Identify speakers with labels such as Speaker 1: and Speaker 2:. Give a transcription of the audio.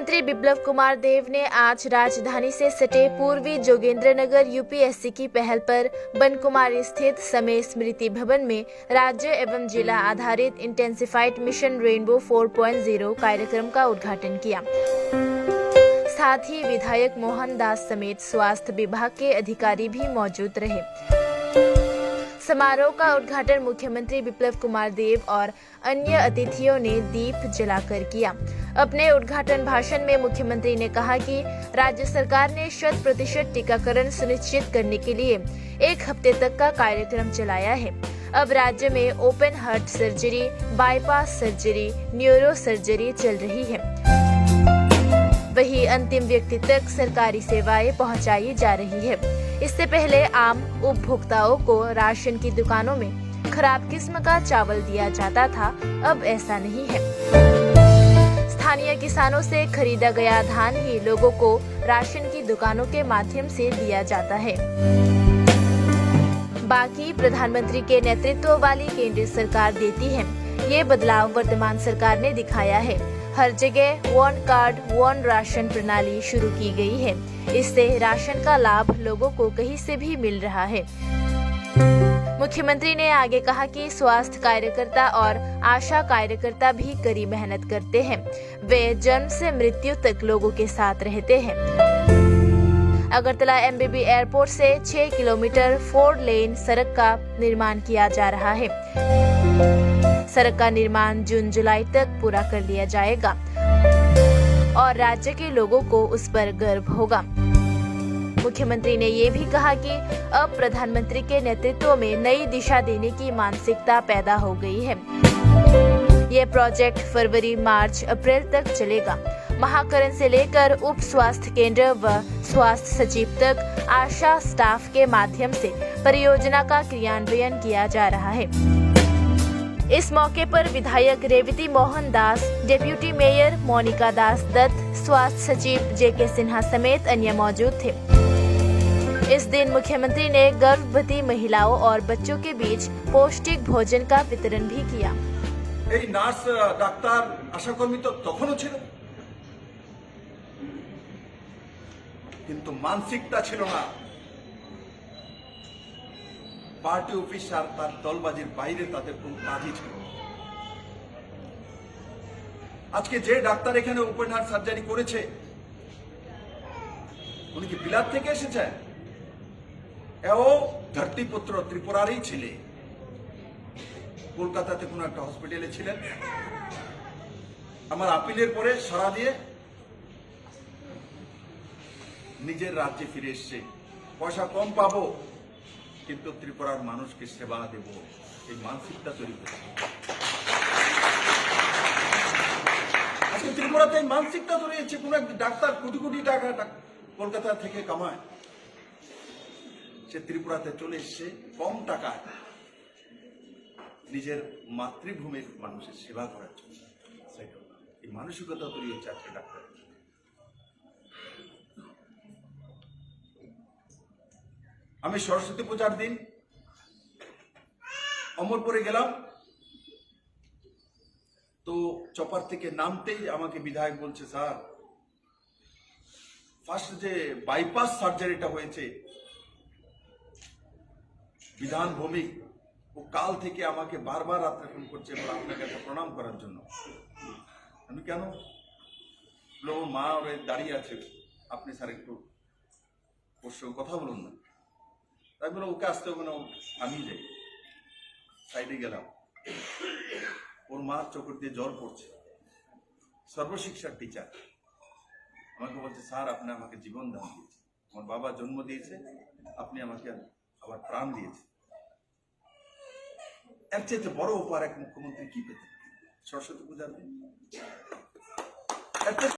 Speaker 1: मुख्यमंत्री बिप्लब कुमार देव ने आज राजधानी से सटे पूर्वी जोगेंद्रनगर यूपीएससी की पहल पर बनकुमारी स्थित समय स्मृति भवन में राज्य एवं जिला आधारित इंटेंसिफाइड मिशन रेनबो 4.0 कार्यक्रम का उद्घाटन किया। साथ ही विधायक मोहन दास समेत स्वास्थ्य विभाग के अधिकारी भी मौजूद रहे। समारोह का उद्घाटन मुख्यमंत्री बिप्लब कुमार देव और अन्य अतिथियों ने दीप जलाकर किया। अपने उद्घाटन भाषण में मुख्यमंत्री ने कहा कि राज्य सरकार ने 100% टीकाकरण सुनिश्चित करने के लिए 1 हफ्ते तक का कार्यक्रम चलाया है। अब राज्य में open heart surgery, bypass surgery, neuro surgery चल रही है। वहीं अंतिम व्यक्ति तक सरकारी सेवाएं पहुंचाई जा रही है। इससे पहले आम उपभोक्ताओं को राशन की दुकानों में खराब किस्म का चावल दिया जाता था, अब ऐसा नहीं है। स्थानीय किसानों से खरीदा गया धान ही लोगों को राशन की दुकानों के माध्यम से दिया जाता है। बाकी प्रधानमंत्री के नेतृत्व वाली केंद्र सरकार देती है। ये बदलाव वर्तमान सरकार ने दिखाया है। हर जगह 1 कार्ड 1 राशन प्रणाली शुरू की गई है। इससे राशन का लाभ लोगों को कहीं से भी मिल रहा है। मुख्यमंत्री ने आगे कहा कि स्वास्थ्य कार्यकर्ता और आशा कार्यकर्ता भी कड़ी मेहनत करते हैं। वे जन्म से मृत्यु तक लोगों के साथ रहते हैं। अगरतला एमबीबी एयरपोर्ट से 6 किलोमीटर 4 लेन सड़क का निर्माण किया जा रहा है। सड़क का निर्माण जून-जुलाई तक पूरा कर लिया जाएगा और राज्य के लोगों को उस पर गर्व होगा। मुख्यमंत्री ने ये भी कहा कि अब प्रधानमंत्री के नेतृत्व में नई दिशा देने की मानसिकता पैदा हो गई है। ये प्रोजेक्ट फरवरी, मार्च, अप्रैल तक चलेगा। महाकरण से लेकर उप स्वास्थ्य केंद्र व स्वास्थ्य सचिव तक आशा स्टाफ के माध्यम से परियोजना का क्रियान्वयन किया जा रहा है। इस मौके पर विधायक रेवती मोहन दास, डिप्टी मेयर मोनिका दास दत्त, स्वास्थ्य सचिव जेके सिन्हा समेत अन्य मौजूद थे। इस दिन मुख्यमंत्री ने गर्भवती महिलाओं और बच्चों के बीच पौष्टिक भोजन का वितरण भी किया।
Speaker 2: नार्स, डाक्तार, आशाकर्मी तो तखनो छिलो, किन्तु मानसिकता छिलो ना। पार्टी অফিস আর তার দলবাজির বাইরে তাদের কোন কাজই ছিল। আজকে যে ডাক্তার এখানে ওপেন হার্ট সার্জারি করেছে উনি কি বিলাত থেকে এসেছে? এও ধরতিপুত্র ত্রিপুরারই ছিলে। কলকাতাতে কোনো একটা হসপিটালে ছিলেন। আমার আপিলের পরে সাড়া দিয়ে নিজের রাজ্যে ফিরে এসেছে। পয়সা কম পাবো কিন্তু ত্রিপুরার মানুষকে সেবা দেব, এই মানসিকতা তৈরি করতে হবে। আজকে ত্রিপুরাতে এই মানসিকতা তৈরি হচ্ছে। কোন এক ডাক্তার কোটি কোটি টাকা কলকাতা থেকে কামায়, সে ত্রিপুরাতে চলে এসছে কম টাকায় নিজের মাতৃভূমির মানুষের সেবা করার জন্য। এই মানসিকতা তৈরি হচ্ছে আজকে ডাক্তার। আমি সরস্বতী পূজার দিন অমরপুরে গেলাম, তো চপার থেকে নামতেই আমাকে বিধায়ক বলছে, স্যার ফার্স্ট যে বাইপাস সার্জারিটা হয়েছে বিধান ভৌমিক, ও কাল থেকে আমাকে বারবার রাত্রে ফোন করছে আপনাকে একটা প্রণাম করার জন্য। আমি কেন? মা ওরে দাঁড়িয়ে আছে, আপনি স্যার একটু ওর সঙ্গে কথা বলুন না। তাই বলে ওকে আসতে হবে না, আমি যাই। সাইডে গেলাম, ওর মার চোখের দিয়ে জল পড়ছে। সর্বশিক্ষার টিচার আমাকে বলছে, স্যার আপনি আমাকে জীবন দান দিয়েছে, আমার বাবা জন্ম দিয়েছে, আপনি আমাকে আবার প্রাণ দিয়েছে। এর চেয়ে বড় উপহার এক মুখ্যমন্ত্রী কি পেতেন সরস্বতী পূজার দিন?